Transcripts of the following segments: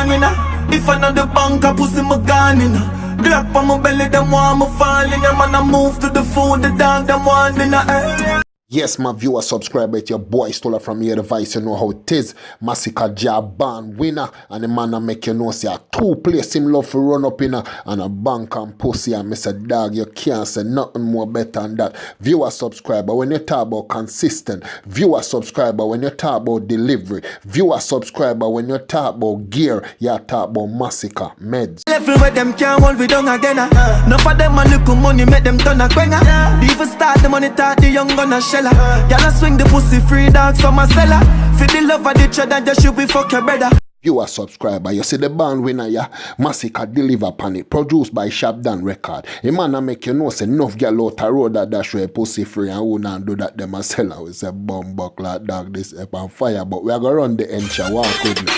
born winner. If I know the bank, I pussy my gun in. Glock on my belly, them want me falling. Yeah, man, I move to the food, the dog, them want dinner. Yes, my viewer, subscriber, it's your boy Stola from here device. You know how it is. Massacre Jaban winner. And the man I make you know say a two place him love to run up in and a bank and pussy. And Mr. Dog, you can't say nothing more better than that. Viewer, subscriber, when you talk about consistent. Viewer, subscriber, when you talk about delivery. Viewer, subscriber, when you talk about gear. You talk about Massacre Meds. Level where them can't hold we down again. Enough for them a little money make them turn a quenga. Even start the money talk the young gonna shell. Y'all swing the pussy free dogs from a cellar. For the love of the cheddar, just should be fuck your brother. You a subscriber, you see the band winner, yeah. Massacre deliver pan it, produced by Shabdan Record. A man a make you know say enough girl out a road that dash way pussy free and who not do that them a seller. We say bomb buckler dog this up on fire, but we are gonna run the encha walk with me.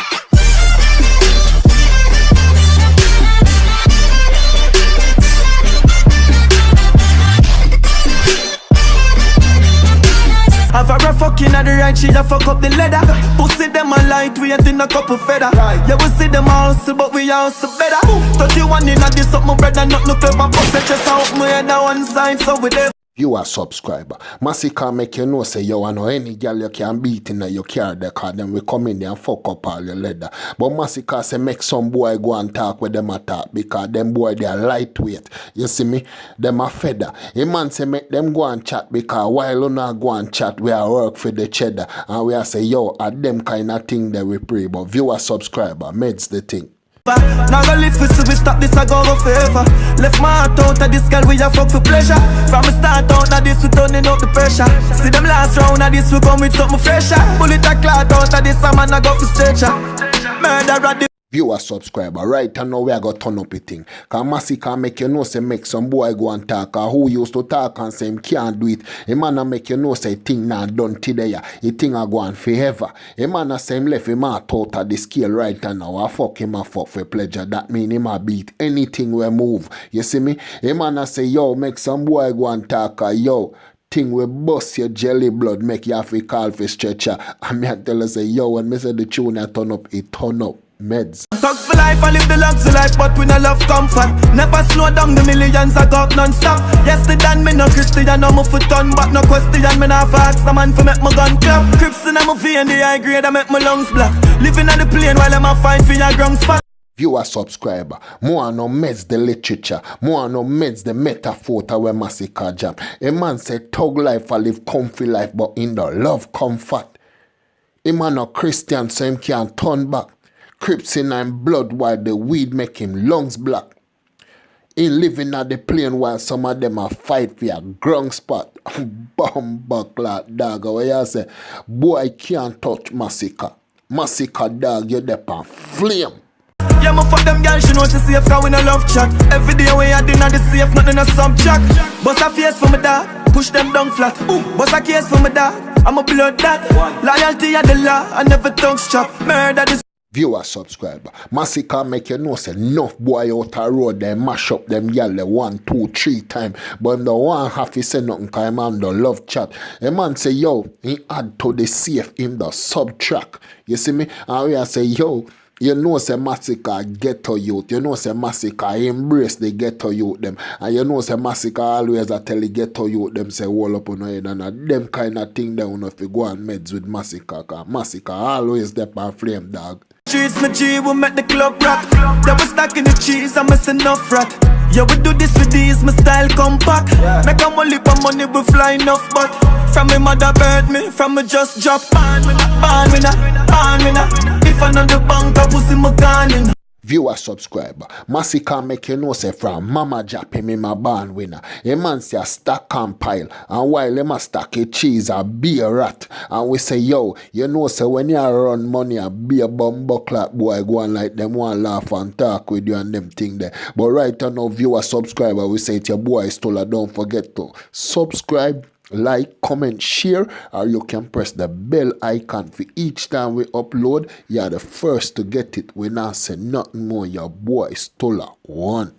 Have a rough fucking at the right, she just fuck up the leather. Pussy them a light, we ain't in a couple feather. Yeah, we see them hustle, but we also better. 31 in a this up, my brother, not no clever. But set your out, my head on one side, so we there. You a subscriber. Massacre make you know say you know any girl you can beat in your car the car then we come in there and fuck up all your leather. But Massacre say make some boy go and talk with them attack because them boy they are lightweight. You see me? Them a feather. A man say make them go and chat because while you not go and chat we are work for the cheddar and we are say yo at them kind of thing that we pray. But viewer subscriber Meds the thing. Now go live for so we stop this I go forever. Left my heart out of this girl we a fuck for pleasure. From the start out of this we turning up the pressure. See them last round of this we come with something fresher. Bullet a clot out of this a man I go for stretcher. Murder at the viewer subscriber, right and now we are gonna turn up a thing. Cause Massacre make you know say make some boy go and talk who used to talk and say him can't do it. A man a make you know say thing not done today. A thing a go on forever. A man a say him left him out of the scale right and now I fuck him a fuck for pleasure. That mean him a beat anything we move. You see me? A man a say yo make some boy go and talk yo thing we bust your jelly blood make you have to call for stretcher. And me a tell her say yo when me say the tune a turn up it turn up. Meds. Talk for life, I live the luxury life, but we no love comfort. Never slow down, the millions I got non-stop. Yesterday, me no Christian, I'm a foot on, but no question, me not ask the man for make my gun clap. Crips in my V and the high grade, I make my lungs black. Living on the plane while I'm a fight for your ground spot. Viewer subscriber, more no Meds the literature, more no Meds the metaphor to where Massacre jam. A man say thug life, I live comfy life, but in the love comfort. A man no Christian, so him can't turn back. Crips in him blood while the weed make him lungs black. He living at the plane while some of them are fight for a ground spot. Bomb buckler dog, what you say? Boy can't touch Massacre. Massacre dog, you dep on flame. Yeah, me fuck them girls, she know she safe, cause we no love chat. Every day we are dinner the safe, nothing a subject. Bust a face for me dog, push them down flat. Bust a case for me dog, I'm a blood that. Loyalty at the law, I never tongue strap. Murder this. Viewer subscriber, Massacre make you know say enough boy out a road they mash up them girl 1, 2, 3 times. But him don't want have to say nothing cause him man don't love chat. A man say yo, he add to the safe him the subtract. You see me? And we say yo, you know say Massacre ghetto youth. You know say Massacre embrace the ghetto youth them. And you know say Massacre always a tell the ghetto youth them say wall up on your head and them kind of thing they don't know if you go on meds with Massacre. Cause Massacre always step on flame dog. Streets, my G, we make the club rock. They was stacking the cheese, I'm missing enough rat. Yeah, we do this with these, my style compact. Make a money for money, we fly enough, but from my mother bird me, from me just drop. Born winner. If I know the bank, I pussy my gun in. Viewer subscriber, Massacre make you know say from Mama Jap him in my barn winner. A man say a stack and pile, and while him a stack a cheese a be a rat. And we say yo, you know say when you run money a be a bumbuckler boy go on like them one laugh and talk with you and them thing there. But right now viewer subscriber we say it's your boy Stola. Don't forget to subscribe, like, comment, share, or you can press the bell icon for each time we upload. You're the first to get it. We not say nothing more. Your boy Stola 1.